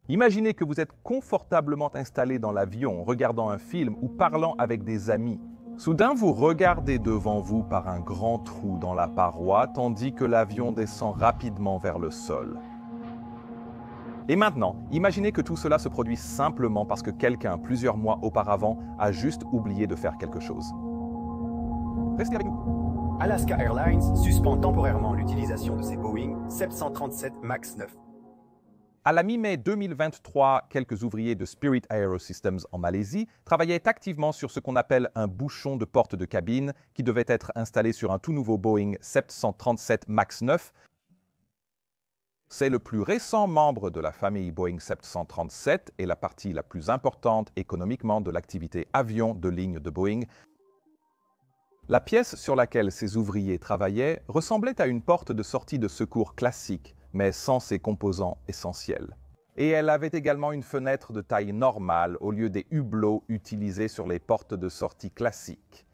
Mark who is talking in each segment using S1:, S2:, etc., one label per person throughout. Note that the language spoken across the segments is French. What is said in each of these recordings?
S1: Imaginez que vous êtes confortablement installé dans l'avion, regardant un film ou parlant avec des amis. Soudain, vous regardez devant vous par un grand trou dans la paroi, tandis que l'avion descend rapidement vers le sol. Et maintenant, imaginez que tout cela se produit simplement parce que quelqu'un, plusieurs mois auparavant, a juste oublié de faire quelque chose. Restez avec nous.
S2: Alaska Airlines suspend temporairement l'utilisation de ses Boeing 737 MAX 9.
S1: À la mi-mai 2023, quelques ouvriers de Spirit AeroSystems en Malaisie travaillaient activement sur ce qu'on appelle un bouchon de porte de cabine qui devait être installé sur un tout nouveau Boeing 737 MAX 9. C'est le plus récent membre de la famille Boeing 737 et la partie la plus importante économiquement de l'activité avion de ligne de Boeing. La pièce sur laquelle ces ouvriers travaillaient ressemblait à une porte de sortie de secours classique, mais sans ses composants essentiels. Et elle avait également une fenêtre de taille normale au lieu des hublots utilisés sur les portes de sortie classiques.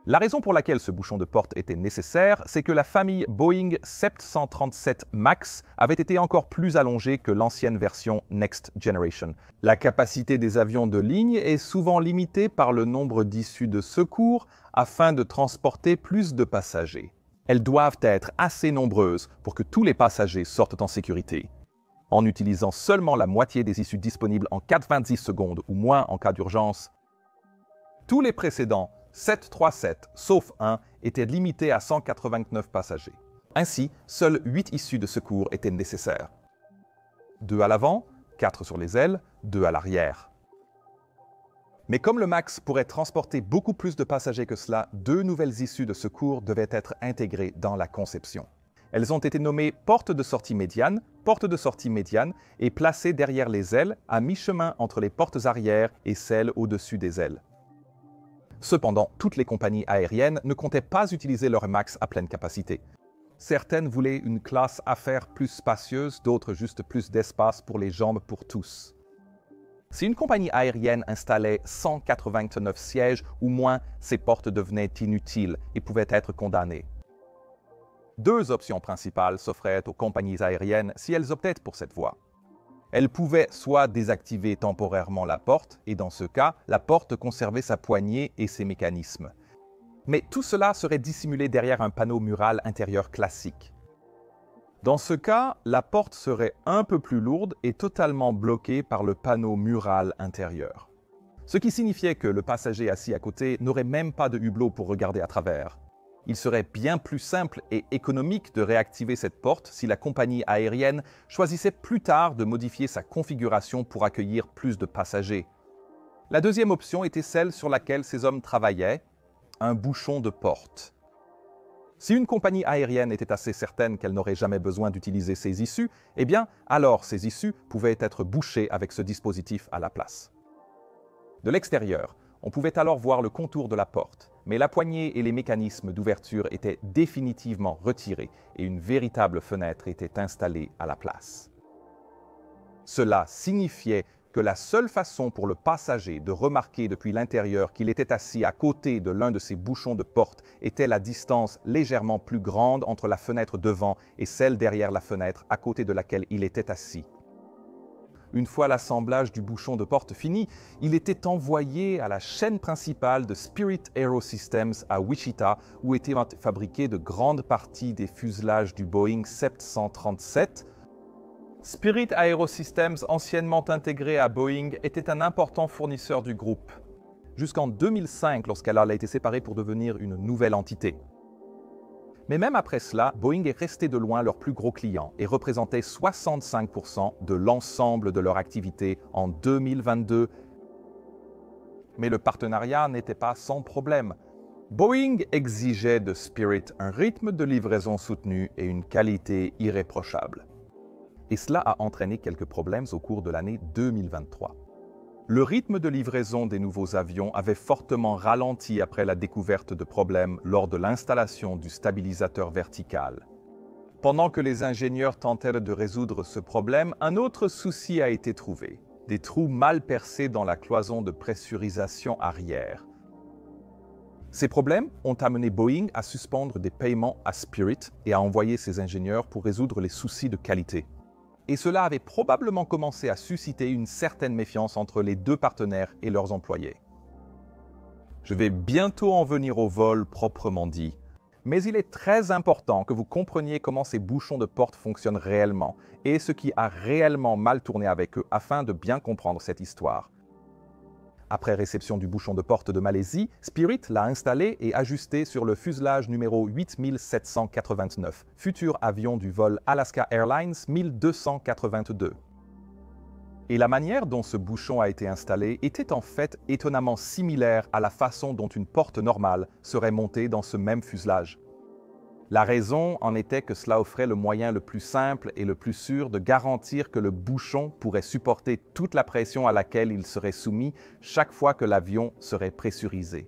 S1: La raison pour laquelle ce bouchon de porte était nécessaire, c'est que la famille Boeing 737 MAX avait été encore plus allongée que l'ancienne version Next Generation. La capacité des avions de ligne est souvent limitée par le nombre d'issues de secours afin de transporter plus de passagers. Elles doivent être assez nombreuses pour que tous les passagers sortent en sécurité. En utilisant seulement la moitié des issues disponibles en 90 secondes ou moins en cas d'urgence, tous les précédents 737, sauf un, étaient limités à 189 passagers. Ainsi, seules 8 issues de secours étaient nécessaires. 2 à l'avant, 4 sur les ailes, 2 à l'arrière. Mais comme le MAX pourrait transporter beaucoup plus de passagers que cela, 2 nouvelles issues de secours devaient être intégrées dans la conception. Elles ont été nommées porte de sortie médiane et placées derrière les ailes, à mi-chemin entre les portes arrière et celles au-dessus des ailes. Cependant, toutes les compagnies aériennes ne comptaient pas utiliser leur MAX à pleine capacité. Certaines voulaient une classe affaires plus spacieuse, d'autres juste plus d'espace pour les jambes pour tous. Si une compagnie aérienne installait 189 sièges ou moins, ces portes devenaient inutiles et pouvaient être condamnées. 2 options principales s'offraient aux compagnies aériennes si elles optaient pour cette voie. Elles pouvaient soit désactiver temporairement la porte, et dans ce cas, la porte conservait sa poignée et ses mécanismes. Mais tout cela serait dissimulé derrière un panneau mural intérieur classique. Dans ce cas, la porte serait un peu plus lourde et totalement bloquée par le panneau mural intérieur. Ce qui signifiait que le passager assis à côté n'aurait même pas de hublot pour regarder à travers. Il serait bien plus simple et économique de réactiver cette porte si la compagnie aérienne choisissait plus tard de modifier sa configuration pour accueillir plus de passagers. La deuxième option était celle sur laquelle ces hommes travaillaient, un bouchon de porte. Si une compagnie aérienne était assez certaine qu'elle n'aurait jamais besoin d'utiliser ces issues, eh bien, alors ces issues pouvaient être bouchées avec ce dispositif à la place. De l'extérieur, on pouvait alors voir le contour de la porte, mais la poignée et les mécanismes d'ouverture étaient définitivement retirés et une véritable fenêtre était installée à la place. Cela signifiait que la seule façon pour le passager de remarquer depuis l'intérieur qu'il était assis à côté de l'un de ces bouchons de porte était la distance légèrement plus grande entre la fenêtre devant et celle derrière la fenêtre à côté de laquelle il était assis. Une fois l'assemblage du bouchon de porte fini, il était envoyé à la chaîne principale de Spirit AeroSystems à Wichita, où étaient fabriquées de grandes parties des fuselages du Boeing 737. Spirit AeroSystems, anciennement intégré à Boeing, était un important fournisseur du groupe, jusqu'en 2005 lorsqu'elle a été séparée pour devenir une nouvelle entité. Mais même après cela, Boeing est resté de loin leur plus gros client et représentait 65% de l'ensemble de leur activité en 2022. Mais le partenariat n'était pas sans problème. Boeing exigeait de Spirit un rythme de livraison soutenu et une qualité irréprochable. Et cela a entraîné quelques problèmes au cours de l'année 2023. Le rythme de livraison des nouveaux avions avait fortement ralenti après la découverte de problèmes lors de l'installation du stabilisateur vertical. Pendant que les ingénieurs tentèrent de résoudre ce problème, un autre souci a été trouvé: des trous mal percés dans la cloison de pressurisation arrière. Ces problèmes ont amené Boeing à suspendre des paiements à Spirit et à envoyer ses ingénieurs pour résoudre les soucis de qualité. et cela avait probablement commencé à susciter une certaine méfiance entre les deux partenaires et leurs employés. Je vais bientôt en venir au vol proprement dit, mais il est très important que vous compreniez comment ces bouchons de porte fonctionnent réellement et ce qui a réellement mal tourné avec eux afin de bien comprendre cette histoire. Après réception du bouchon de porte de Malaisie, Spirit l'a installé et ajusté sur le fuselage numéro 8789, futur avion du vol Alaska Airlines 1282. Et la manière dont ce bouchon a été installé était en fait étonnamment similaire à la façon dont une porte normale serait montée dans ce même fuselage. La raison en était que cela offrait le moyen le plus simple et le plus sûr de garantir que le bouchon pourrait supporter toute la pression à laquelle il serait soumis chaque fois que l'avion serait pressurisé.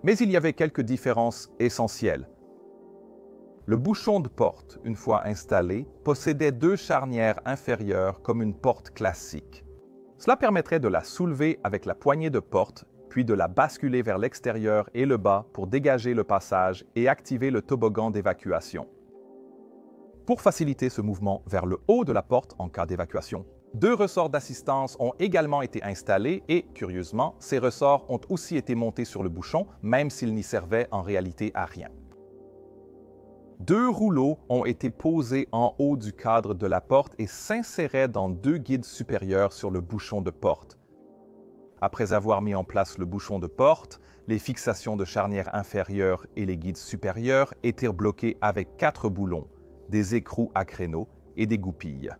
S1: Mais il y avait quelques différences essentielles. Le bouchon de porte, une fois installé, possédait deux charnières inférieures comme une porte classique. Cela permettrait de la soulever avec la poignée de porte, puis de la basculer vers l'extérieur et le bas pour dégager le passage et activer le toboggan d'évacuation. Pour faciliter ce mouvement vers le haut de la porte en cas d'évacuation, deux ressorts d'assistance ont également été installés et, curieusement, ces ressorts ont aussi été montés sur le bouchon, même s'ils n'y servaient en réalité à rien. Deux rouleaux ont été posés en haut du cadre de la porte et s'inséraient dans deux guides supérieurs sur le bouchon de porte. Après avoir mis en place le bouchon de porte, les fixations de charnière inférieure et les guides supérieurs étaient bloqués avec 4 boulons, des écrous à créneaux et des goupilles.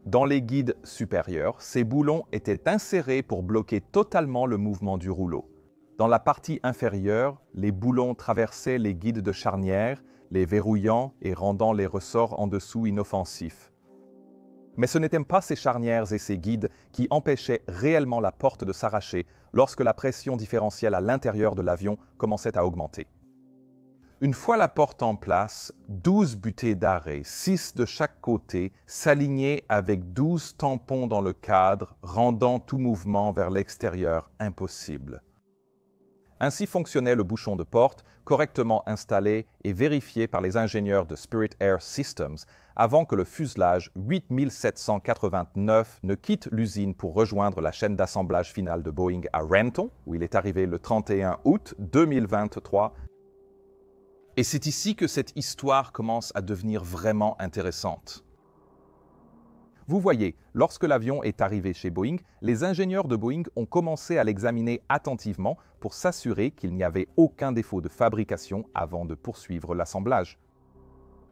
S1: Dans les guides supérieurs, ces boulons étaient insérés pour bloquer totalement le mouvement du rouleau. Dans la partie inférieure, les boulons traversaient les guides de charnière, les verrouillant et rendant les ressorts en dessous inoffensifs. Mais ce n'étaient pas ces charnières et ces guides qui empêchaient réellement la porte de s'arracher lorsque la pression différentielle à l'intérieur de l'avion commençait à augmenter. Une fois la porte en place, 12 butées d'arrêt, 6 de chaque côté, s'alignaient avec 12 tampons dans le cadre, rendant tout mouvement vers l'extérieur impossible. Ainsi fonctionnait le bouchon de porte, correctement installé et vérifié par les ingénieurs de Spirit Air Systems avant que le fuselage 8789 ne quitte l'usine pour rejoindre la chaîne d'assemblage finale de Boeing à Renton, où il est arrivé le 31 août 2023. Et c'est ici que cette histoire commence à devenir vraiment intéressante. Vous voyez, lorsque l'avion est arrivé chez Boeing, les ingénieurs de Boeing ont commencé à l'examiner attentivement pour s'assurer qu'il n'y avait aucun défaut de fabrication avant de poursuivre l'assemblage.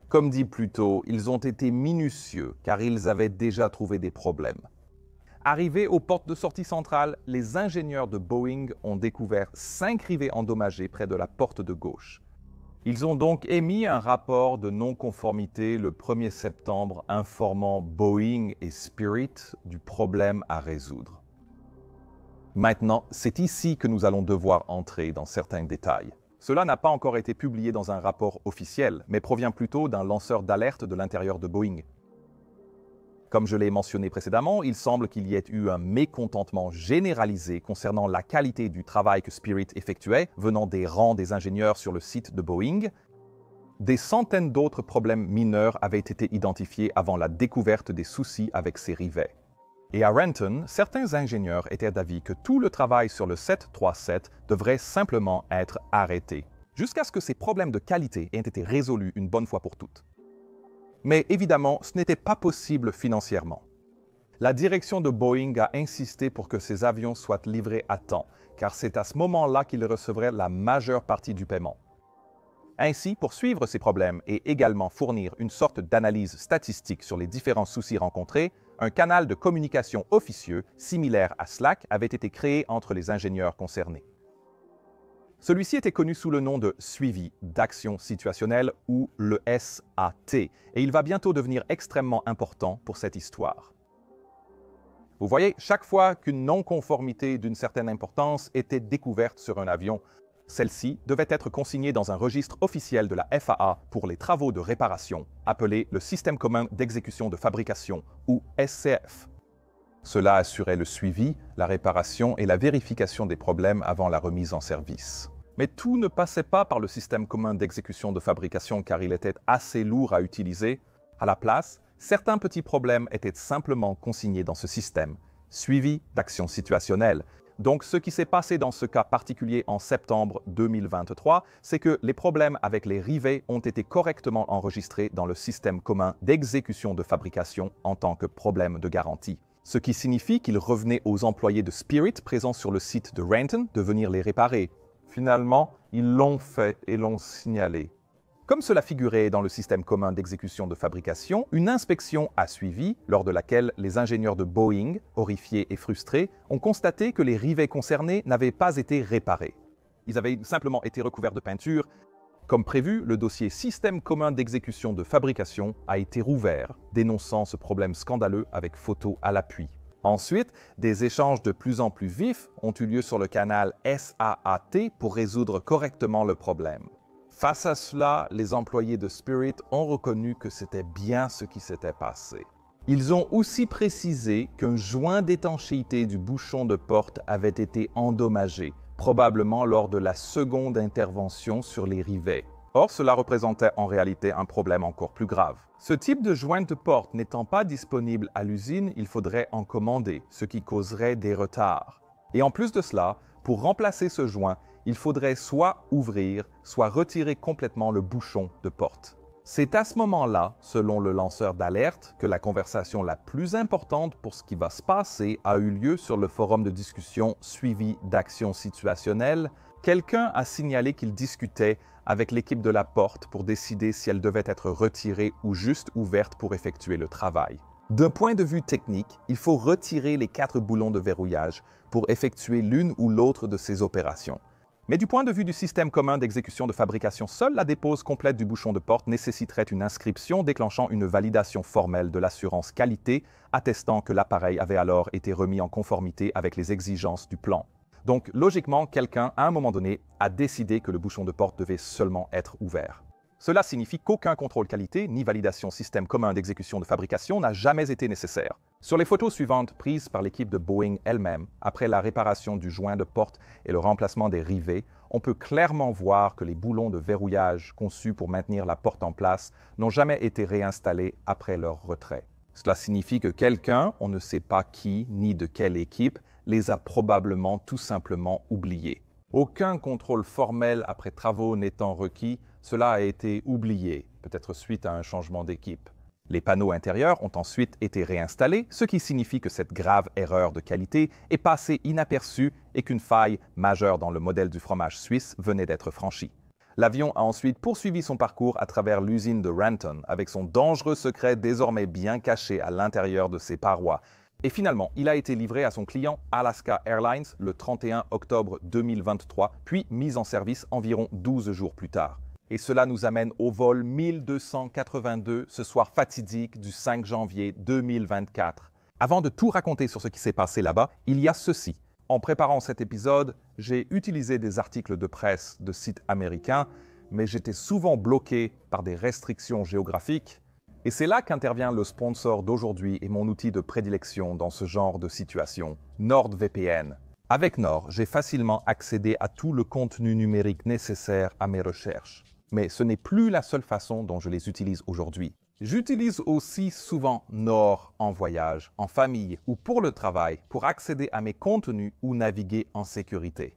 S1: Comme dit plus tôt, ils ont été minutieux car ils avaient déjà trouvé des problèmes. Arrivés aux portes de sortie centrale, les ingénieurs de Boeing ont découvert 5 rivets endommagés près de la porte de gauche. Ils ont donc émis un rapport de non-conformité le 1er septembre informant Boeing et Spirit du problème à résoudre. Maintenant, c'est ici que nous allons devoir entrer dans certains détails. Cela n'a pas encore été publié dans un rapport officiel, mais provient plutôt d'un lanceur d'alerte de l'intérieur de Boeing. Comme je l'ai mentionné précédemment, il semble qu'il y ait eu un mécontentement généralisé concernant la qualité du travail que Spirit effectuait, venant des rangs des ingénieurs sur le site de Boeing. Des centaines d'autres problèmes mineurs avaient été identifiés avant la découverte des soucis avec ces rivets. Et à Renton, certains ingénieurs étaient d'avis que tout le travail sur le 737 devrait simplement être arrêté, jusqu'à ce que ces problèmes de qualité aient été résolus une bonne fois pour toutes. Mais évidemment, ce n'était pas possible financièrement. La direction de Boeing a insisté pour que ces avions soient livrés à temps, car c'est à ce moment-là qu'ils recevraient la majeure partie du paiement. Ainsi, pour suivre ces problèmes et également fournir une sorte d'analyse statistique sur les différents soucis rencontrés, un canal de communication officieux, similaire à Slack, avait été créé entre les ingénieurs concernés. Celui-ci était connu sous le nom de suivi d'action situationnelle ou le SAT, et il va bientôt devenir extrêmement important pour cette histoire. Vous voyez, chaque fois qu'une non-conformité d'une certaine importance était découverte sur un avion, celle-ci devait être consignée dans un registre officiel de la FAA pour les travaux de réparation, appelé le Système commun d'exécution de fabrication, ou SCF. Cela assurait le suivi, la réparation et la vérification des problèmes avant la remise en service. Mais tout ne passait pas par le système commun d'exécution de fabrication car il était assez lourd à utiliser. À la place, Certains petits problèmes étaient simplement consignés dans ce système, suivi d'actions situationnelles. Donc, ce qui s'est passé dans ce cas particulier en septembre 2023, c'est que les problèmes avec les rivets ont été correctement enregistrés dans le système commun d'exécution de fabrication en tant que problème de garantie. Ce qui signifie qu'il revenait aux employés de Spirit présents sur le site de Renton de venir les réparer. Finalement, ils l'ont fait et l'ont signalé. Comme cela figurait dans le système commun d'exécution de fabrication, une inspection a suivi, lors de laquelle les ingénieurs de Boeing, horrifiés et frustrés, ont constaté que les rivets concernés n'avaient pas été réparés. Ils avaient simplement été recouverts de peinture. Comme prévu, le dossier Système commun d'exécution de fabrication a été rouvert, dénonçant ce problème scandaleux avec photos à l'appui. Ensuite, des échanges de plus en plus vifs ont eu lieu sur le canal SAAT pour résoudre correctement le problème. Face à cela, les employés de Spirit ont reconnu que c'était bien ce qui s'était passé. Ils ont aussi précisé qu'un joint d'étanchéité du bouchon de porte avait été endommagé, probablement lors de la seconde intervention sur les rivets. Or, cela représentait en réalité un problème encore plus grave. Ce type de joint de porte n'étant pas disponible à l'usine, il faudrait en commander, ce qui causerait des retards. Et en plus de cela, pour remplacer ce joint, il faudrait soit ouvrir, soit retirer complètement le bouchon de porte. C'est à ce moment-là, selon le lanceur d'alerte, que la conversation la plus importante pour ce qui va se passer a eu lieu sur le forum de discussion suivi d'actions situationnelles. Quelqu'un a signalé qu'il discutait avec l'équipe de la porte pour décider si elle devait être retirée ou juste ouverte pour effectuer le travail. D'un point de vue technique, il faut retirer les 4 boulons de verrouillage pour effectuer l'une ou l'autre de ces opérations. Mais du point de vue du système commun d'exécution de fabrication, seule la dépose complète du bouchon de porte nécessiterait une inscription déclenchant une validation formelle de l'assurance qualité, attestant que l'appareil avait alors été remis en conformité avec les exigences du plan. Donc, logiquement, quelqu'un, à un moment donné, a décidé que le bouchon de porte devait seulement être ouvert. Cela signifie qu'aucun contrôle qualité ni validation système commun d'exécution de fabrication n'a jamais été nécessaire. Sur les photos suivantes prises par l'équipe de Boeing elle-même, après la réparation du joint de porte et le remplacement des rivets, on peut clairement voir que les boulons de verrouillage conçus pour maintenir la porte en place n'ont jamais été réinstallés après leur retrait. Cela signifie que quelqu'un, on ne sait pas qui ni de quelle équipe, les a probablement tout simplement oubliés. Aucun contrôle formel après travaux n'étant requis, cela a été oublié, peut-être suite à un changement d'équipe. Les panneaux intérieurs ont ensuite été réinstallés, ce qui signifie que cette grave erreur de qualité est passée inaperçue et qu'une faille majeure dans le modèle du fromage suisse venait d'être franchie. L'avion a ensuite poursuivi son parcours à travers l'usine de Renton, avec son dangereux secret désormais bien caché à l'intérieur de ses parois. Et finalement, il a été livré à son client Alaska Airlines le 31 octobre 2023, puis mis en service environ 12 jours plus tard. Et cela nous amène au vol 1282, ce soir fatidique du 5 janvier 2024. Avant de tout raconter sur ce qui s'est passé là-bas, il y a ceci. En préparant cet épisode, j'ai utilisé des articles de presse de sites américains, mais j'étais souvent bloqué par des restrictions géographiques. Et c'est là qu'intervient le sponsor d'aujourd'hui et mon outil de prédilection dans ce genre de situation, NordVPN. Avec Nord, j'ai facilement accédé à tout le contenu numérique nécessaire à mes recherches. Mais ce n'est plus la seule façon dont je les utilise aujourd'hui. J'utilise aussi souvent Nord en voyage, en famille ou pour le travail pour accéder à mes contenus ou naviguer en sécurité.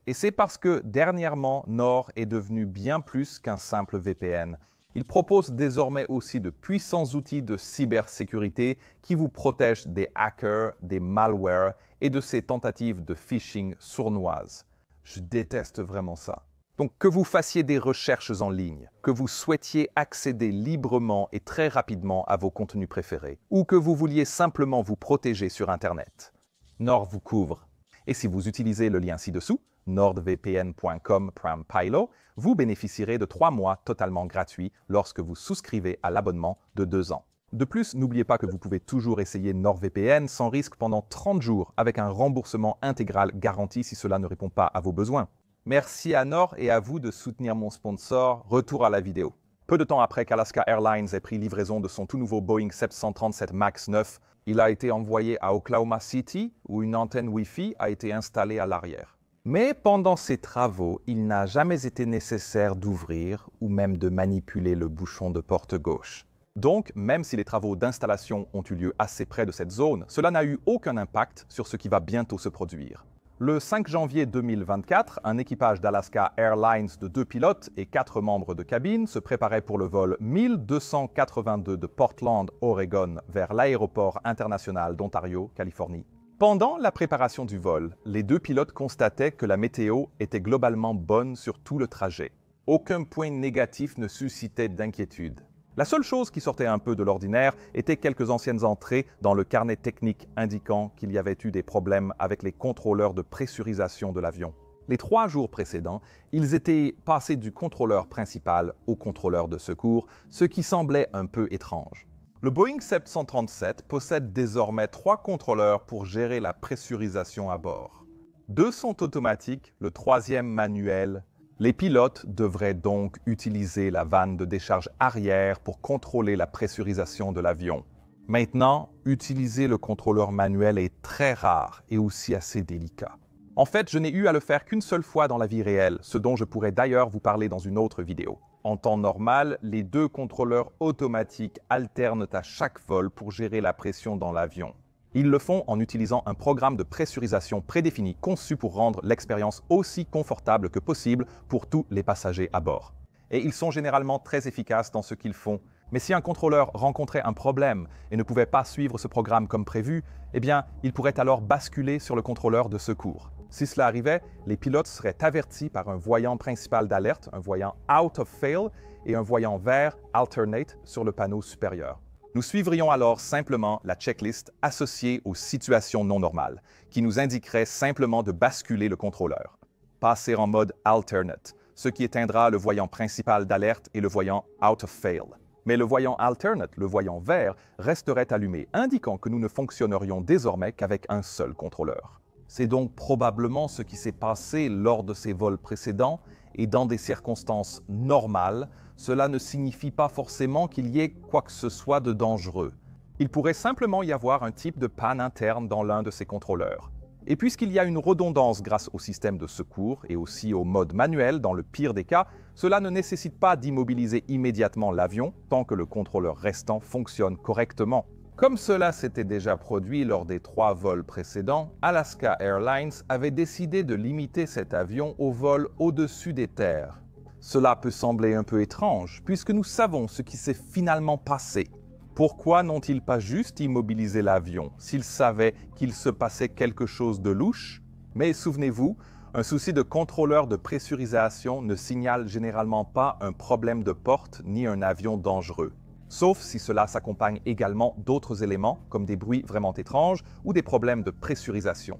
S1: Et c'est parce que dernièrement, Nord est devenu bien plus qu'un simple VPN. Il propose désormais aussi de puissants outils de cybersécurité qui vous protègent des hackers, des malwares et de ces tentatives de phishing sournoises. Je déteste vraiment ça. Donc que vous fassiez des recherches en ligne, que vous souhaitiez accéder librement et très rapidement à vos contenus préférés, ou que vous vouliez simplement vous protéger sur Internet, Nord vous couvre. Et si vous utilisez le lien ci-dessous, nordvpn.com/pilo, vous bénéficierez de 3 mois totalement gratuits lorsque vous souscrivez à l'abonnement de 2 ans. De plus, n'oubliez pas que vous pouvez toujours essayer NordVPN sans risque pendant 30 jours avec un remboursement intégral garanti si cela ne répond pas à vos besoins. Merci à Nord et à vous de soutenir mon sponsor. Retour à la vidéo. Peu de temps après qu'Alaska Airlines ait pris livraison de son tout nouveau Boeing 737 MAX 9, il a été envoyé à Oklahoma City où une antenne Wi-Fi a été installée à l'arrière. Mais pendant ces travaux, il n'a jamais été nécessaire d'ouvrir ou même de manipuler le bouchon de porte gauche. Donc, même si les travaux d'installation ont eu lieu assez près de cette zone, cela n'a eu aucun impact sur ce qui va bientôt se produire. Le 5 janvier 2024, un équipage d'Alaska Airlines de 2 pilotes et 4 membres de cabine se préparait pour le vol 1282 de Portland, Oregon, vers l'aéroport international d'Ontario, Californie. Pendant la préparation du vol, les 2 pilotes constataient que la météo était globalement bonne sur tout le trajet. Aucun point négatif ne suscitait d'inquiétude. La seule chose qui sortait un peu de l'ordinaire étaient quelques anciennes entrées dans le carnet technique indiquant qu'il y avait eu des problèmes avec les contrôleurs de pressurisation de l'avion. Les 3 jours précédents, ils étaient passés du contrôleur principal au contrôleur de secours, ce qui semblait un peu étrange. Le Boeing 737 possède désormais 3 contrôleurs pour gérer la pressurisation à bord. 2 sont automatiques, le 3e manuel. Les pilotes devraient donc utiliser la vanne de décharge arrière pour contrôler la pressurisation de l'avion. Maintenant, utiliser le contrôleur manuel est très rare et aussi assez délicat. En fait, je n'ai eu à le faire qu'une seule fois dans la vie réelle, ce dont je pourrais d'ailleurs vous parler dans une autre vidéo. En temps normal, les 2 contrôleurs automatiques alternent à chaque vol pour gérer la pression dans l'avion. Ils le font en utilisant un programme de pressurisation prédéfini conçu pour rendre l'expérience aussi confortable que possible pour tous les passagers à bord. Et ils sont généralement très efficaces dans ce qu'ils font. Mais si un contrôleur rencontrait un problème et ne pouvait pas suivre ce programme comme prévu, eh bien, il pourrait alors basculer sur le contrôleur de secours. Si cela arrivait, les pilotes seraient avertis par un voyant principal d'alerte, un voyant Out of Fail et un voyant vert Alternate sur le panneau supérieur. Nous suivrions alors simplement la checklist associée aux situations non normales, qui nous indiquerait simplement de basculer le contrôleur. Passer en mode Alternate, ce qui éteindra le voyant principal d'alerte et le voyant Out of Fail. Mais le voyant Alternate, le voyant vert, resterait allumé, indiquant que nous ne fonctionnerions désormais qu'avec un seul contrôleur. C'est donc probablement ce qui s'est passé lors de ces vols précédents, et dans des circonstances normales, cela ne signifie pas forcément qu'il y ait quoi que ce soit de dangereux. Il pourrait simplement y avoir un type de panne interne dans l'un de ces contrôleurs. Et puisqu'il y a une redondance grâce au système de secours et aussi au mode manuel dans le pire des cas, cela ne nécessite pas d'immobiliser immédiatement l'avion tant que le contrôleur restant fonctionne correctement. Comme cela s'était déjà produit lors des 3 vols précédents, Alaska Airlines avait décidé de limiter cet avion au vol au-dessus des terres. Cela peut sembler un peu étrange, puisque nous savons ce qui s'est finalement passé. Pourquoi n'ont-ils pas juste immobilisé l'avion s'ils savaient qu'il se passait quelque chose de louche? Mais souvenez-vous, un souci de contrôleur de pressurisation ne signale généralement pas un problème de porte ni un avion dangereux. Sauf si cela s'accompagne également d'autres éléments, comme des bruits vraiment étranges ou des problèmes de pressurisation.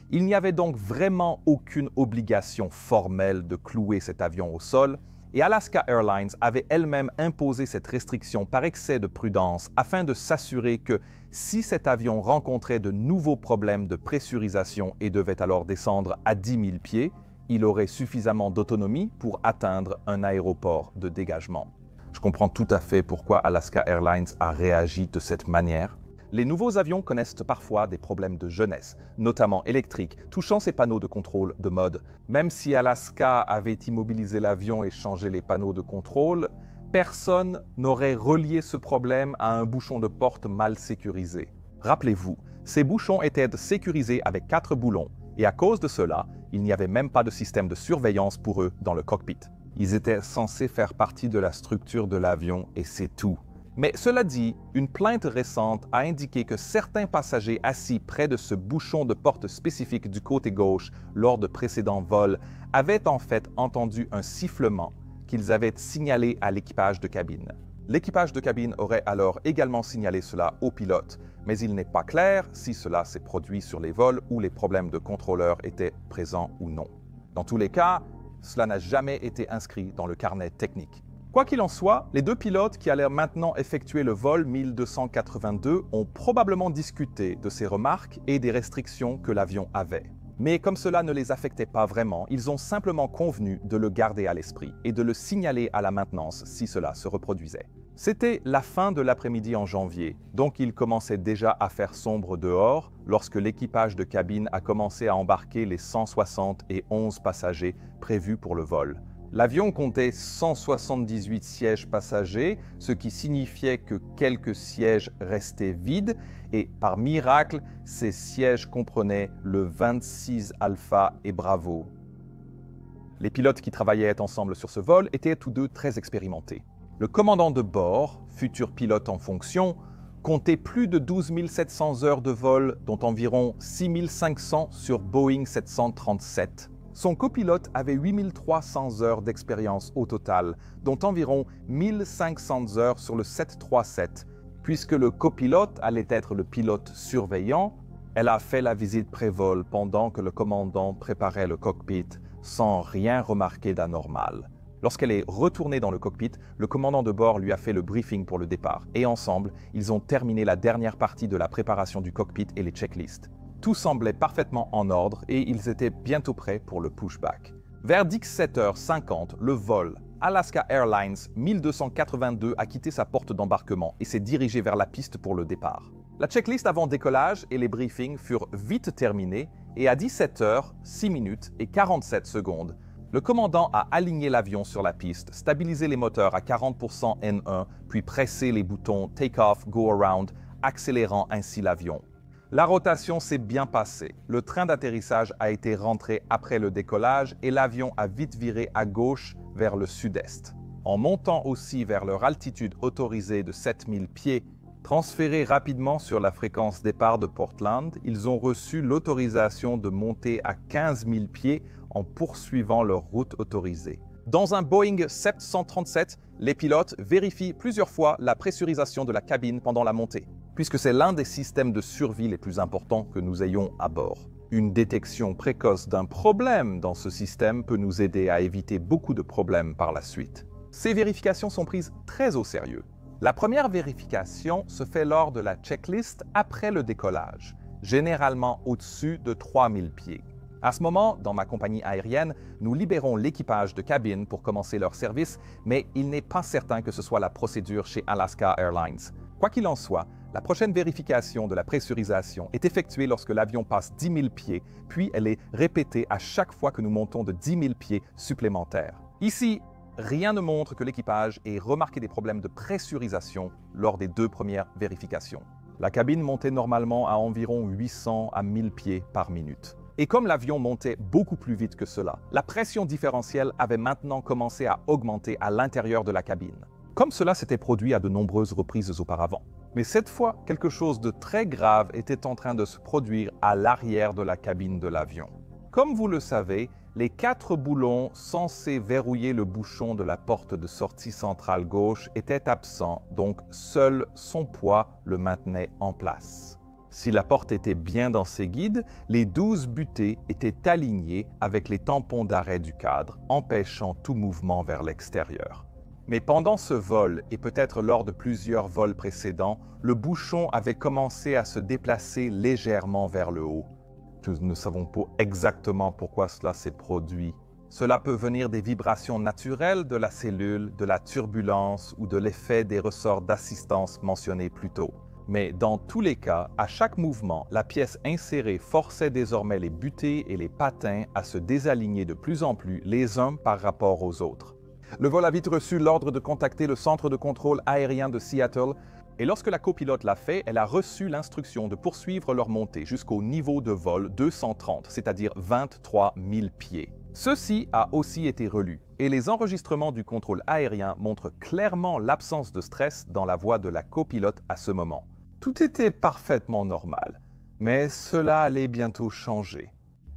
S1: Il n'y avait donc vraiment aucune obligation formelle de clouer cet avion au sol, et Alaska Airlines avait elle-même imposé cette restriction par excès de prudence afin de s'assurer que si cet avion rencontrait de nouveaux problèmes de pressurisation et devait alors descendre à 10 000 pieds, il aurait suffisamment d'autonomie pour atteindre un aéroport de dégagement. Je comprends tout à fait pourquoi Alaska Airlines a réagi de cette manière. Les nouveaux avions connaissent parfois des problèmes de jeunesse, notamment électriques, touchant ces panneaux de contrôle de mode. Même si Alaska avait immobilisé l'avion et changé les panneaux de contrôle, personne n'aurait relié ce problème à un bouchon de porte mal sécurisé. Rappelez-vous, ces bouchons étaient sécurisés avec 4 boulons, et à cause de cela, il n'y avait même pas de système de surveillance pour eux dans le cockpit. Ils étaient censés faire partie de la structure de l'avion et c'est tout. Mais cela dit, une plainte récente a indiqué que certains passagers assis près de ce bouchon de porte spécifique du côté gauche lors de précédents vols avaient en fait entendu un sifflement qu'ils avaient signalé à l'équipage de cabine. L'équipage de cabine aurait alors également signalé cela au pilote, mais il n'est pas clair si cela s'est produit sur les vols où les problèmes de contrôleur étaient présents ou non. Dans tous les cas, cela n'a jamais été inscrit dans le carnet technique. Quoi qu'il en soit, les 2 pilotes qui allaient maintenant effectuer le vol 1282 ont probablement discuté de ces remarques et des restrictions que l'avion avait. Mais comme cela ne les affectait pas vraiment, ils ont simplement convenu de le garder à l'esprit et de le signaler à la maintenance si cela se reproduisait. C'était la fin de l'après-midi en janvier, donc il commençait déjà à faire sombre dehors lorsque l'équipage de cabine a commencé à embarquer les 171 passagers prévus pour le vol, L'avion comptait 178 sièges passagers, ce qui signifiait que quelques sièges restaient vides et, par miracle, ces sièges comprenaient le 26 Alpha et Bravo. Les pilotes qui travaillaient ensemble sur ce vol étaient tous deux très expérimentés. Le commandant de bord, futur pilote en fonction, comptait plus de 12 700 heures de vol, dont environ 6 500 sur Boeing 737. Son copilote avait 8 300 heures d'expérience au total, dont environ 1 500 heures sur le 737. Puisque le copilote allait être le pilote surveillant, elle a fait la visite pré-vol pendant que le commandant préparait le cockpit sans rien remarquer d'anormal. Lorsqu'elle est retournée dans le cockpit, le commandant de bord lui a fait le briefing pour le départ et ensemble, ils ont terminé la dernière partie de la préparation du cockpit et les checklists. Tout semblait parfaitement en ordre et ils étaient bientôt prêts pour le pushback. Vers 17h50, le vol Alaska Airlines 1282 a quitté sa porte d'embarquement et s'est dirigé vers la piste pour le départ. La checklist avant décollage et les briefings furent vite terminés et à 17h, 6 minutes et 47 secondes, le commandant a aligné l'avion sur la piste, stabilisé les moteurs à 40% N1, puis pressé les boutons Take Off, Go Around, accélérant ainsi l'avion. La rotation s'est bien passée. Le train d'atterrissage a été rentré après le décollage et l'avion a vite viré à gauche vers le sud-est. En montant aussi vers leur altitude autorisée de 7000 pieds, transférés rapidement sur la fréquence départ de Portland, ils ont reçu l'autorisation de monter à 15 000 pieds en poursuivant leur route autorisée. Dans un Boeing 737, les pilotes vérifient plusieurs fois la pressurisation de la cabine pendant la montée, puisque c'est l'un des systèmes de survie les plus importants que nous ayons à bord. Une détection précoce d'un problème dans ce système peut nous aider à éviter beaucoup de problèmes par la suite. Ces vérifications sont prises très au sérieux. La première vérification se fait lors de la checklist après le décollage, généralement au-dessus de 3000 pieds. À ce moment, dans ma compagnie aérienne, nous libérons l'équipage de cabine pour commencer leur service, mais il n'est pas certain que ce soit la procédure chez Alaska Airlines. Quoi qu'il en soit, la prochaine vérification de la pressurisation est effectuée lorsque l'avion passe 10 000 pieds, puis elle est répétée à chaque fois que nous montons de 10 000 pieds supplémentaires. Ici, rien ne montre que l'équipage ait remarqué des problèmes de pressurisation lors des 2 premières vérifications. La cabine montait normalement à environ 800 à 1000 pieds par minute. Et comme l'avion montait beaucoup plus vite que cela, la pression différentielle avait maintenant commencé à augmenter à l'intérieur de la cabine, comme cela s'était produit à de nombreuses reprises auparavant. Mais cette fois, quelque chose de très grave était en train de se produire à l'arrière de la cabine de l'avion. Comme vous le savez, les 4 boulons censés verrouiller le bouchon de la porte de sortie centrale gauche étaient absents, donc seul son poids le maintenait en place. Si la porte était bien dans ses guides, les 12 butées étaient alignées avec les tampons d'arrêt du cadre, empêchant tout mouvement vers l'extérieur. Mais pendant ce vol, et peut-être lors de plusieurs vols précédents, le bouchon avait commencé à se déplacer légèrement vers le haut. Nous ne savons pas exactement pourquoi cela s'est produit. Cela peut venir des vibrations naturelles de la cellule, de la turbulence ou de l'effet des ressorts d'assistance mentionnés plus tôt. Mais dans tous les cas, à chaque mouvement, la pièce insérée forçait désormais les butées et les patins à se désaligner de plus en plus les uns par rapport aux autres. Le vol a vite reçu l'ordre de contacter le centre de contrôle aérien de Seattle et lorsque la copilote l'a fait, elle a reçu l'instruction de poursuivre leur montée jusqu'au niveau de vol 230, c'est-à-dire 23 000 pieds. Ceci a aussi été relu et les enregistrements du contrôle aérien montrent clairement l'absence de stress dans la voix de la copilote à ce moment. Tout était parfaitement normal, mais cela allait bientôt changer.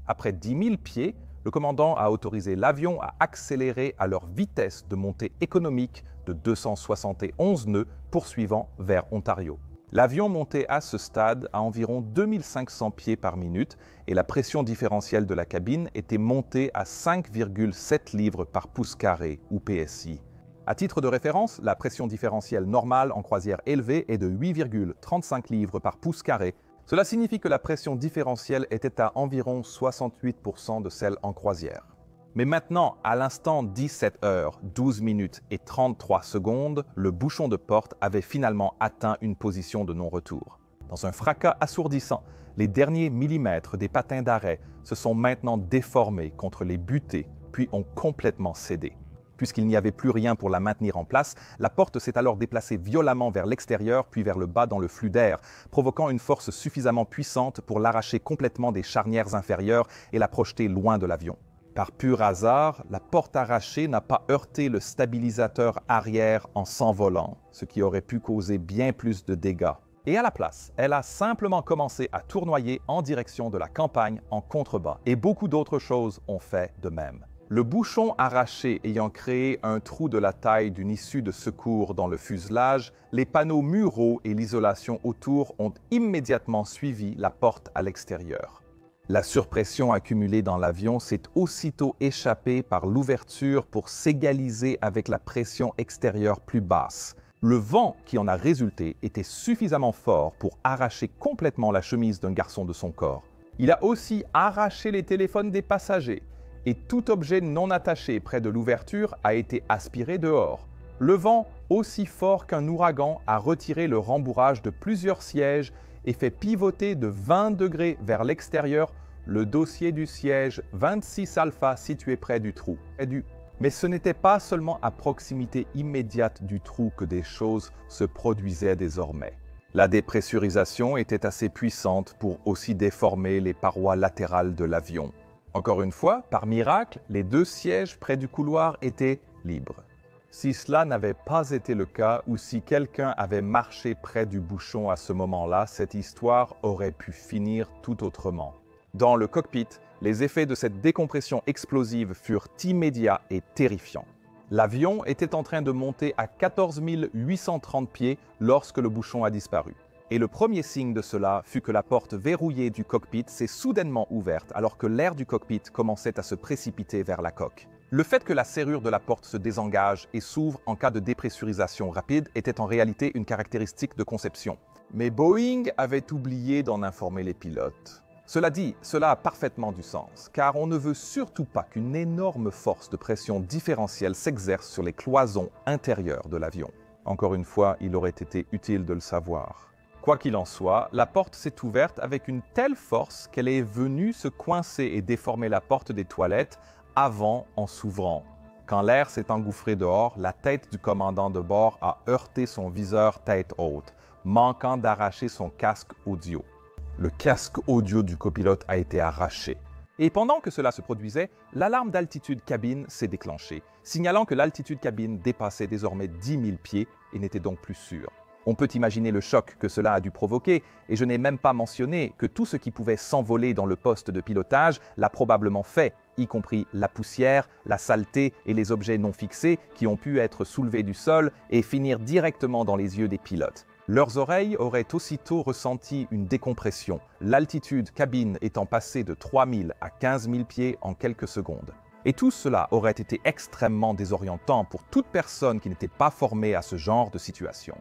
S1: Après 10 000 pieds, le commandant a autorisé l'avion à accélérer à leur vitesse de montée économique de 271 nœuds poursuivant vers Ontario. L'avion montait à ce stade à environ 2500 pieds par minute et la pression différentielle de la cabine était montée à 5,7 livres par pouce carré ou PSI. À titre de référence, la pression différentielle normale en croisière élevée est de 8,35 livres par pouce carré. Cela signifie que la pression différentielle était à environ 68% de celle en croisière. Mais maintenant, à l'instant 17h, 12 minutes et 33 secondes, le bouchon de porte avait finalement atteint une position de non-retour. Dans un fracas assourdissant, les derniers millimètres des patins d'arrêt se sont maintenant déformés contre les butées, puis ont complètement cédé. Puisqu'il n'y avait plus rien pour la maintenir en place, la porte s'est alors déplacée violemment vers l'extérieur puis vers le bas dans le flux d'air, provoquant une force suffisamment puissante pour l'arracher complètement des charnières inférieures et la projeter loin de l'avion. Par pur hasard, la porte arrachée n'a pas heurté le stabilisateur arrière en s'envolant, ce qui aurait pu causer bien plus de dégâts. Et à la place, elle a simplement commencé à tournoyer en direction de la campagne en contrebas, et beaucoup d'autres choses ont fait de même. Le bouchon arraché ayant créé un trou de la taille d'une issue de secours dans le fuselage, les panneaux muraux et l'isolation autour ont immédiatement suivi la porte à l'extérieur. La surpression accumulée dans l'avion s'est aussitôt échappée par l'ouverture pour s'égaliser avec la pression extérieure plus basse. Le vent qui en a résulté était suffisamment fort pour arracher complètement la chemise d'un garçon de son corps. Il a aussi arraché les téléphones des passagers, et tout objet non attaché près de l'ouverture a été aspiré dehors. Le vent, aussi fort qu'un ouragan, a retiré le rembourrage de plusieurs sièges et fait pivoter de 20 degrés vers l'extérieur le dossier du siège 26 alpha situé près du trou. Mais ce n'était pas seulement à proximité immédiate du trou que des choses se produisaient désormais. La dépressurisation était assez puissante pour aussi déformer les parois latérales de l'avion. Encore une fois, par miracle, les 2 sièges près du couloir étaient libres. Si cela n'avait pas été le cas ou si quelqu'un avait marché près du bouchon à ce moment-là, cette histoire aurait pu finir tout autrement. Dans le cockpit, les effets de cette décompression explosive furent immédiats et terrifiants. L'avion était en train de monter à 14 830 pieds lorsque le bouchon a disparu. Et le premier signe de cela fut que la porte verrouillée du cockpit s'est soudainement ouverte alors que l'air du cockpit commençait à se précipiter vers la coque. Le fait que la serrure de la porte se désengage et s'ouvre en cas de dépressurisation rapide était en réalité une caractéristique de conception. Mais Boeing avait oublié d'en informer les pilotes. Cela dit, cela a parfaitement du sens, car on ne veut surtout pas qu'une énorme force de pression différentielle s'exerce sur les cloisons intérieures de l'avion. Encore une fois, il aurait été utile de le savoir. Quoi qu'il en soit, la porte s'est ouverte avec une telle force qu'elle est venue se coincer et déformer la porte des toilettes avant en s'ouvrant. Quand l'air s'est engouffré dehors, la tête du commandant de bord a heurté son viseur tête haute, manquant d'arracher son casque audio. Le casque audio du copilote a été arraché. Et pendant que cela se produisait, l'alarme d'altitude cabine s'est déclenchée, signalant que l'altitude cabine dépassait désormais 10 000 pieds et n'était donc plus sûre. On peut imaginer le choc que cela a dû provoquer, et je n'ai même pas mentionné que tout ce qui pouvait s'envoler dans le poste de pilotage l'a probablement fait, y compris la poussière, la saleté et les objets non fixés qui ont pu être soulevés du sol et finir directement dans les yeux des pilotes. Leurs oreilles auraient aussitôt ressenti une décompression, l'altitude cabine étant passée de 3 000 à 15 000 pieds en quelques secondes. Et tout cela aurait été extrêmement désorientant pour toute personne qui n'était pas formée à ce genre de situation.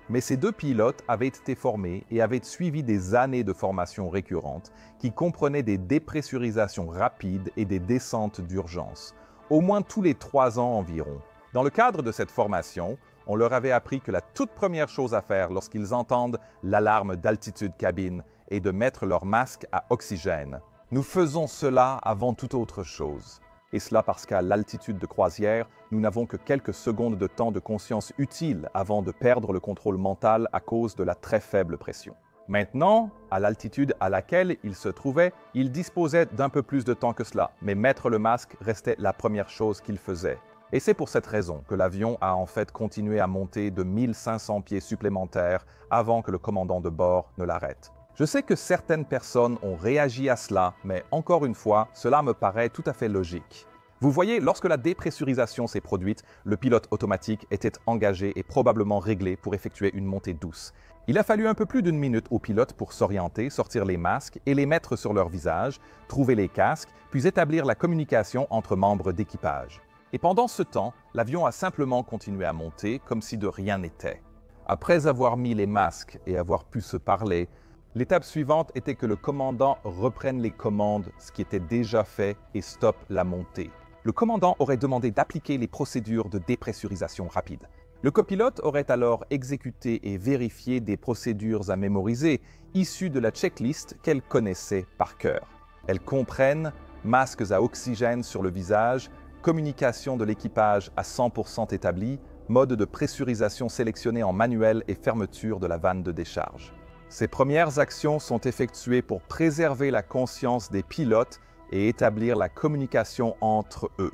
S1: Mais ces 2 pilotes avaient été formés et avaient suivi des années de formation récurrentes qui comprenaient des dépressurisations rapides et des descentes d'urgence, au moins tous les 3 ans environ. Dans le cadre de cette formation, on leur avait appris que la toute première chose à faire lorsqu'ils entendent l'alarme d'altitude cabine est de mettre leur masque à oxygène. Nous faisons cela avant toute autre chose. Et cela parce qu'à l'altitude de croisière, nous n'avons que quelques secondes de temps de conscience utile avant de perdre le contrôle mental à cause de la très faible pression. Maintenant, à l'altitude à laquelle ils se trouvaient, ils disposaient d'un peu plus de temps que cela, mais mettre le masque restait la première chose qu'ils faisaient. Et c'est pour cette raison que l'avion a en fait continué à monter de 1500 pieds supplémentaires avant que le commandant de bord ne l'arrête. Je sais que certaines personnes ont réagi à cela, mais encore une fois, cela me paraît tout à fait logique. Vous voyez, lorsque la dépressurisation s'est produite, le pilote automatique était engagé et probablement réglé pour effectuer une montée douce. Il a fallu un peu plus d'1 minute aux pilotes pour s'orienter, sortir les masques et les mettre sur leur visage, trouver les casques, puis établir la communication entre membres d'équipage. Et pendant ce temps, l'avion a simplement continué à monter comme si de rien n'était. Après avoir mis les masques et avoir pu se parler, l'étape suivante était que le commandant reprenne les commandes, ce qui était déjà fait, et stoppe la montée. Le commandant aurait demandé d'appliquer les procédures de dépressurisation rapide. Le copilote aurait alors exécuté et vérifié des procédures à mémoriser, issues de la checklist qu'elle connaissait par cœur. Elles comprennent masques à oxygène sur le visage, communication de l'équipage à 100% établie, mode de pressurisation sélectionné en manuel et fermeture de la vanne de décharge. Ces premières actions sont effectuées pour préserver la conscience des pilotes et établir la communication entre eux,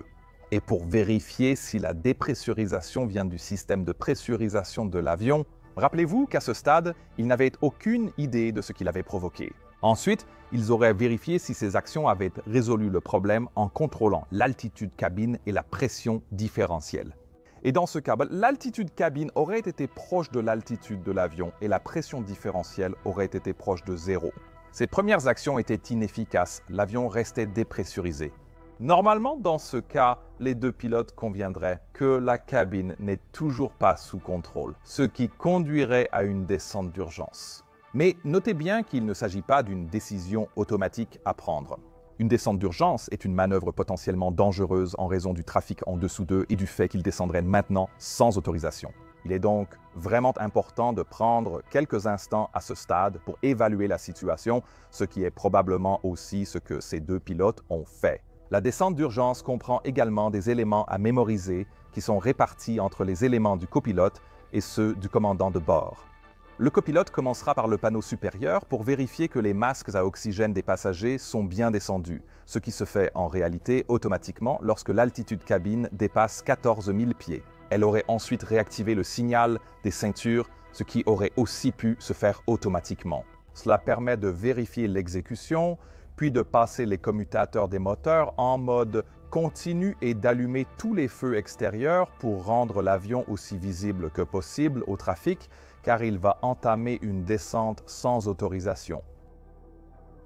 S1: et pour vérifier si la dépressurisation vient du système de pressurisation de l'avion. Rappelez-vous qu'à ce stade, ils n'avaient aucune idée de ce qu'il avait provoqué. Ensuite, ils auraient vérifié si ces actions avaient résolu le problème en contrôlant l'altitude cabine et la pression différentielle. Et dans ce cas, l'altitude cabine aurait été proche de l'altitude de l'avion et la pression différentielle aurait été proche de 0. Ces premières actions étaient inefficaces, l'avion restait dépressurisé. Normalement, dans ce cas, les deux pilotes conviendraient que la cabine n'est toujours pas sous contrôle, ce qui conduirait à une descente d'urgence. Mais notez bien qu'il ne s'agit pas d'une décision automatique à prendre. Une descente d'urgence est une manœuvre potentiellement dangereuse en raison du trafic en dessous d'eux et du fait qu'ils descendraient maintenant sans autorisation. Il est donc vraiment important de prendre quelques instants à ce stade pour évaluer la situation, ce qui est probablement aussi ce que ces deux pilotes ont fait. La descente d'urgence comprend également des éléments à mémoriser qui sont répartis entre les éléments du copilote et ceux du commandant de bord. Le copilote commencera par le panneau supérieur pour vérifier que les masques à oxygène des passagers sont bien descendus, ce qui se fait en réalité automatiquement lorsque l'altitude cabine dépasse 14 000 pieds. Elle aurait ensuite réactivé le signal des ceintures, ce qui aurait aussi pu se faire automatiquement. Cela permet de vérifier l'exécution, puis de passer les commutateurs des moteurs en mode continu et d'allumer tous les feux extérieurs pour rendre l'avion aussi visible que possible au trafic, car il va entamer une descente sans autorisation.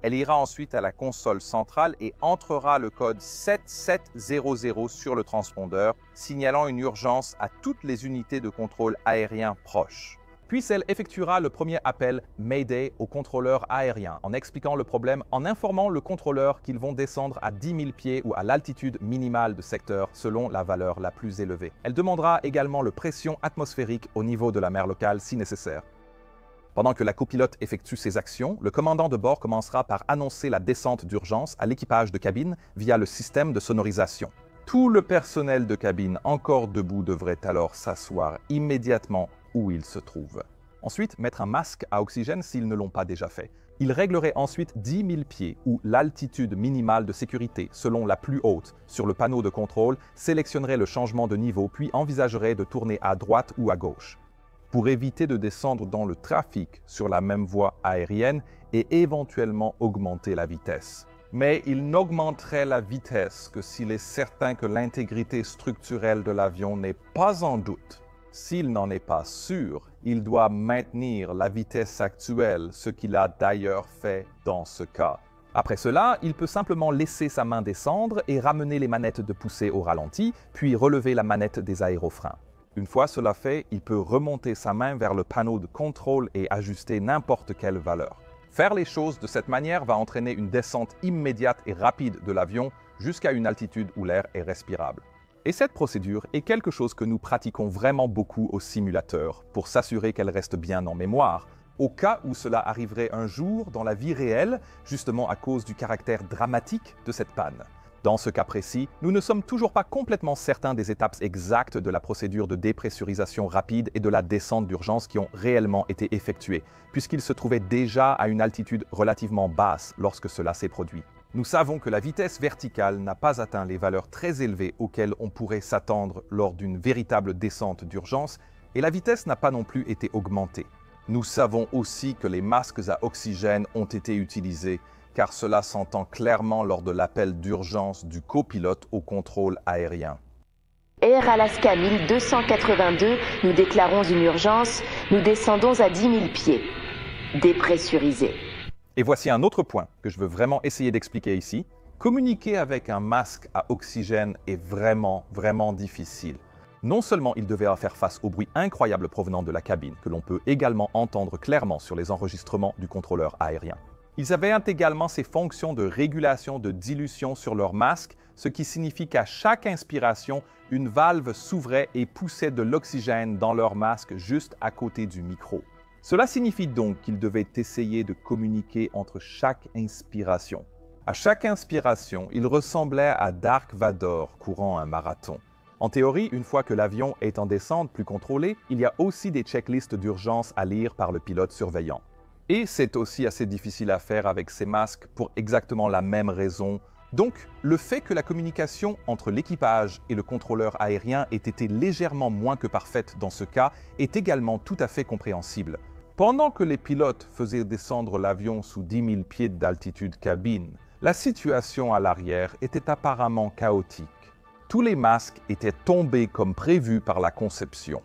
S1: Elle ira ensuite à la console centrale et entrera le code 7700 sur le transpondeur, signalant une urgence à toutes les unités de contrôle aérien proches. Puis elle effectuera le premier appel Mayday au contrôleur aérien en expliquant le problème en informant le contrôleur qu'ils vont descendre à 10 000 pieds ou à l'altitude minimale de secteur selon la valeur la plus élevée. Elle demandera également la pression atmosphérique au niveau de la mer locale si nécessaire. Pendant que la copilote effectue ses actions, le commandant de bord commencera par annoncer la descente d'urgence à l'équipage de cabine via le système de sonorisation. Tout le personnel de cabine encore debout devrait alors s'asseoir immédiatement où il se trouve. Ensuite, mettre un masque à oxygène s'ils ne l'ont pas déjà fait. Il réglerait ensuite 10 000 pieds ou l'altitude minimale de sécurité selon la plus haute sur le panneau de contrôle, sélectionnerait le changement de niveau puis envisagerait de tourner à droite ou à gauche pour éviter de descendre dans le trafic sur la même voie aérienne et éventuellement augmenter la vitesse. Mais il n'augmenterait la vitesse que s'il est certain que l'intégrité structurelle de l'avion n'est pas en doute. S'il n'en est pas sûr, il doit maintenir la vitesse actuelle, ce qu'il a d'ailleurs fait dans ce cas. Après cela, il peut simplement laisser sa main descendre et ramener les manettes de poussée au ralenti, puis relever la manette des aérofreins. Une fois cela fait, il peut remonter sa main vers le panneau de contrôle et ajuster n'importe quelle valeur. Faire les choses de cette manière va entraîner une descente immédiate et rapide de l'avion jusqu'à une altitude où l'air est respirable. Et cette procédure est quelque chose que nous pratiquons vraiment beaucoup au simulateur pour s'assurer qu'elle reste bien en mémoire, au cas où cela arriverait un jour dans la vie réelle, justement à cause du caractère dramatique de cette panne. Dans ce cas précis, nous ne sommes toujours pas complètement certains des étapes exactes de la procédure de dépressurisation rapide et de la descente d'urgence qui ont réellement été effectuées, puisqu'il se trouvait déjà à une altitude relativement basse lorsque cela s'est produit. Nous savons que la vitesse verticale n'a pas atteint les valeurs très élevées auxquelles on pourrait s'attendre lors d'une véritable descente d'urgence, et la vitesse n'a pas non plus été augmentée. Nous savons aussi que les masques à oxygène ont été utilisés, car cela s'entend clairement lors de l'appel d'urgence du copilote au contrôle aérien.
S3: Air Alaska 1282, nous déclarons une urgence, nous descendons à 10 000 pieds. Dépressurisé.
S1: Et voici un autre point que je veux vraiment essayer d'expliquer ici. Communiquer avec un masque à oxygène est vraiment difficile. Non seulement il devait faire face au bruit incroyable provenant de la cabine, que l'on peut également entendre clairement sur les enregistrements du contrôleur aérien. Ils avaient également ces fonctions de régulation de dilution sur leur masque, ce qui signifie qu'à chaque inspiration, une valve s'ouvrait et poussait de l'oxygène dans leur masque juste à côté du micro. Cela signifie donc qu'ils devaient essayer de communiquer entre chaque inspiration. À chaque inspiration, il ressemblait à Dark Vador courant un marathon. En théorie, une fois que l'avion est en descente plus contrôlée, il y a aussi des checklists d'urgence à lire par le pilote surveillant. Et c'est aussi assez difficile à faire avec ces masques pour exactement la même raison. Donc, le fait que la communication entre l'équipage et le contrôleur aérien ait été légèrement moins que parfaite dans ce cas est également tout à fait compréhensible. Pendant que les pilotes faisaient descendre l'avion sous 10 000 pieds d'altitude cabine, la situation à l'arrière était apparemment chaotique. Tous les masques étaient tombés comme prévu par la conception,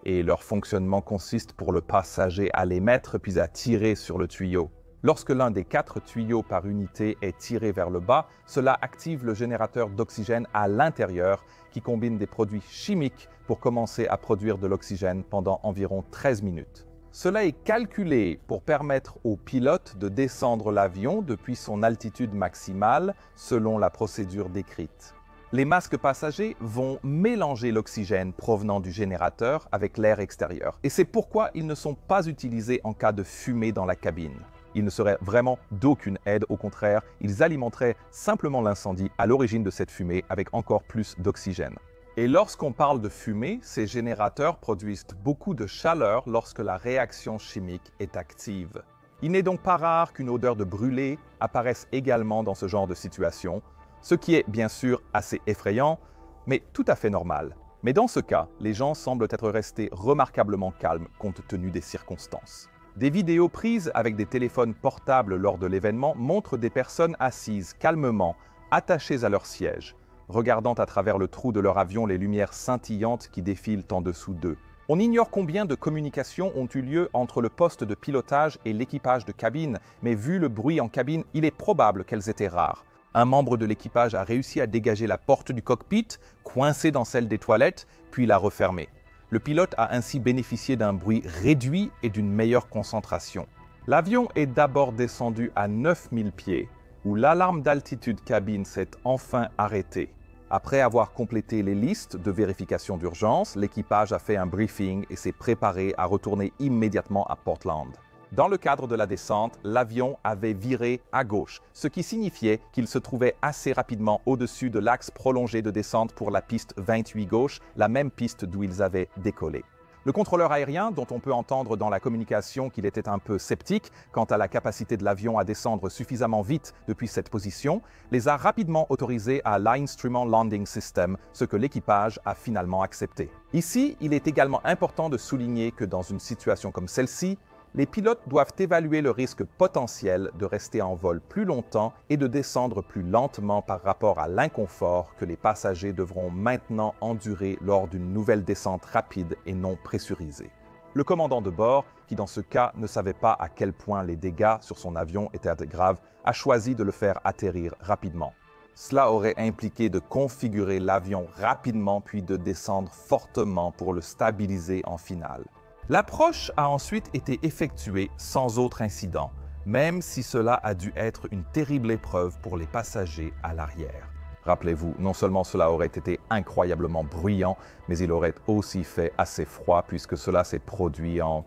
S1: et leur fonctionnement consiste pour le passager à les mettre puis à tirer sur le tuyau. Lorsque l'un des 4 tuyaux par unité est tiré vers le bas, cela active le générateur d'oxygène à l'intérieur qui combine des produits chimiques pour commencer à produire de l'oxygène pendant environ 13 minutes. Cela est calculé pour permettre au pilote de descendre l'avion depuis son altitude maximale selon la procédure décrite. Les masques passagers vont mélanger l'oxygène provenant du générateur avec l'air extérieur. Et c'est pourquoi ils ne sont pas utilisés en cas de fumée dans la cabine. Ils ne seraient vraiment d'aucune aide, au contraire, ils alimenteraient simplement l'incendie à l'origine de cette fumée avec encore plus d'oxygène. Et lorsqu'on parle de fumée, ces générateurs produisent beaucoup de chaleur lorsque la réaction chimique est active. Il n'est donc pas rare qu'une odeur de brûlé apparaisse également dans ce genre de situation, ce qui est bien sûr assez effrayant, mais tout à fait normal. Mais dans ce cas, les gens semblent être restés remarquablement calmes compte tenu des circonstances. Des vidéos prises avec des téléphones portables lors de l'événement montrent des personnes assises calmement, attachées à leur siège, regardant à travers le trou de leur avion les lumières scintillantes qui défilent en dessous d'eux. On ignore combien de communications ont eu lieu entre le poste de pilotage et l'équipage de cabine, mais vu le bruit en cabine, il est probable qu'elles étaient rares. Un membre de l'équipage a réussi à dégager la porte du cockpit, coincée dans celle des toilettes, puis la refermer. Le pilote a ainsi bénéficié d'un bruit réduit et d'une meilleure concentration. L'avion est d'abord descendu à 9000 pieds, où l'alarme d'altitude cabine s'est enfin arrêtée. Après avoir complété les listes de vérification d'urgence, l'équipage a fait un briefing et s'est préparé à retourner immédiatement à Portland. Dans le cadre de la descente, l'avion avait viré à gauche, ce qui signifiait qu'il se trouvait assez rapidement au-dessus de l'axe prolongé de descente pour la piste 28 gauche, la même piste d'où ils avaient décollé. Le contrôleur aérien, dont on peut entendre dans la communication qu'il était un peu sceptique quant à la capacité de l'avion à descendre suffisamment vite depuis cette position, les a rapidement autorisés à Line Streamer Landing System, ce que l'équipage a finalement accepté. Ici, il est également important de souligner que dans une situation comme celle-ci, les pilotes doivent évaluer le risque potentiel de rester en vol plus longtemps et de descendre plus lentement par rapport à l'inconfort que les passagers devront maintenant endurer lors d'une nouvelle descente rapide et non pressurisée. Le commandant de bord, qui dans ce cas ne savait pas à quel point les dégâts sur son avion étaient graves, a choisi de le faire atterrir rapidement. Cela aurait impliqué de configurer l'avion rapidement puis de descendre fortement pour le stabiliser en finale. L'approche a ensuite été effectuée sans autre incident, même si cela a dû être une terrible épreuve pour les passagers à l'arrière. Rappelez-vous, non seulement cela aurait été incroyablement bruyant, mais il aurait aussi fait assez froid puisque cela s'est produit en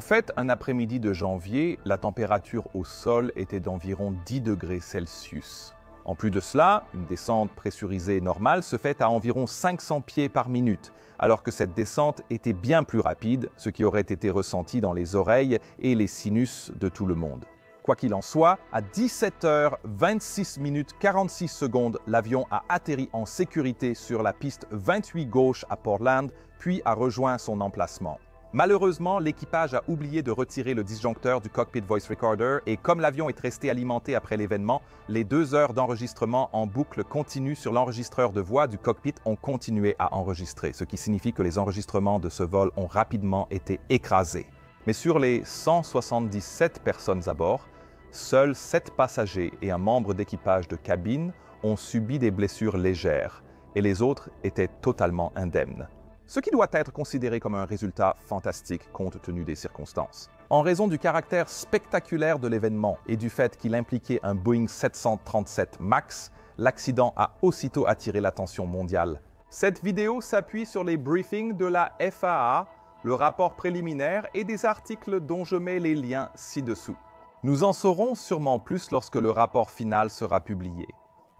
S1: fait, un après-midi de janvier, la température au sol était d'environ 10 degrés Celsius. En plus de cela, une descente pressurisée normale se fait à environ 500 pieds par minute, alors que cette descente était bien plus rapide, ce qui aurait été ressenti dans les oreilles et les sinus de tout le monde. Quoi qu'il en soit, à 17h26 46 secondes, l'avion a atterri en sécurité sur la piste 28 gauche à Portland, puis a rejoint son emplacement. Malheureusement, l'équipage a oublié de retirer le disjoncteur du Cockpit Voice Recorder et comme l'avion est resté alimenté après l'événement, les 2 heures d'enregistrement en boucle continue sur l'enregistreur de voix du cockpit ont continué à enregistrer, ce qui signifie que les enregistrements de ce vol ont rapidement été écrasés. Mais sur les 177 personnes à bord, seuls 7 passagers et un membre d'équipage de cabine ont subi des blessures légères et les autres étaient totalement indemnes. Ce qui doit être considéré comme un résultat fantastique compte tenu des circonstances. En raison du caractère spectaculaire de l'événement et du fait qu'il impliquait un Boeing 737 MAX, l'accident a aussitôt attiré l'attention mondiale. Cette vidéo s'appuie sur les briefings de la FAA, le rapport préliminaire et des articles dont je mets les liens ci-dessous. Nous en saurons sûrement plus lorsque le rapport final sera publié.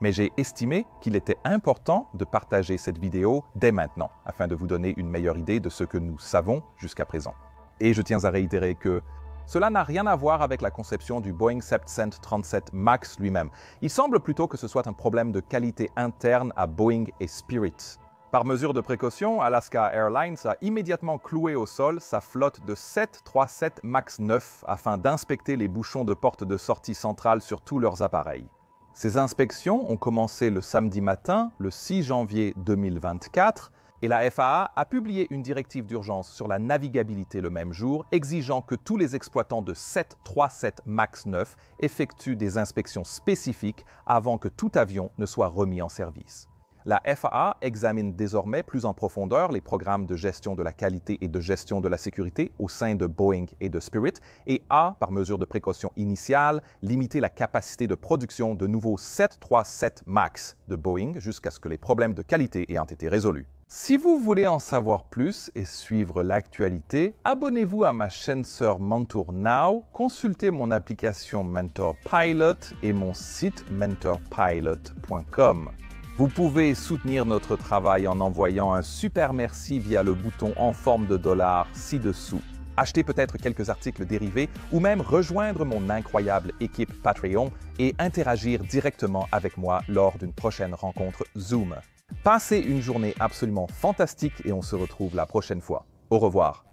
S1: Mais j'ai estimé qu'il était important de partager cette vidéo dès maintenant, afin de vous donner une meilleure idée de ce que nous savons jusqu'à présent. Et je tiens à réitérer que cela n'a rien à voir avec la conception du Boeing 737 MAX lui-même. Il semble plutôt que ce soit un problème de qualité interne à Boeing et Spirit. Par mesure de précaution, Alaska Airlines a immédiatement cloué au sol sa flotte de 737 MAX 9 afin d'inspecter les bouchons de porte de sortie centrale sur tous leurs appareils. Ces inspections ont commencé le samedi matin, le 6 janvier 2024, et la FAA a publié une directive d'urgence sur la navigabilité le même jour, exigeant que tous les exploitants de 737 MAX 9 effectuent des inspections spécifiques avant que tout avion ne soit remis en service. La FAA examine désormais plus en profondeur les programmes de gestion de la qualité et de gestion de la sécurité au sein de Boeing et de Spirit et a, par mesure de précaution initiale, limité la capacité de production de nouveaux 737 MAX de Boeing jusqu'à ce que les problèmes de qualité aient été résolus. Si vous voulez en savoir plus et suivre l'actualité, abonnez-vous à ma chaîne sœur Mentor Now, consultez mon application Mentor Pilot et mon site mentorpilot.com. Vous pouvez soutenir notre travail en envoyant un super merci via le bouton en forme de $, ci-dessous. Acheter peut-être quelques articles dérivés ou même rejoindre mon incroyable équipe Patreon et interagir directement avec moi lors d'une prochaine rencontre Zoom. Passez une journée absolument fantastique et on se retrouve la prochaine fois. Au revoir.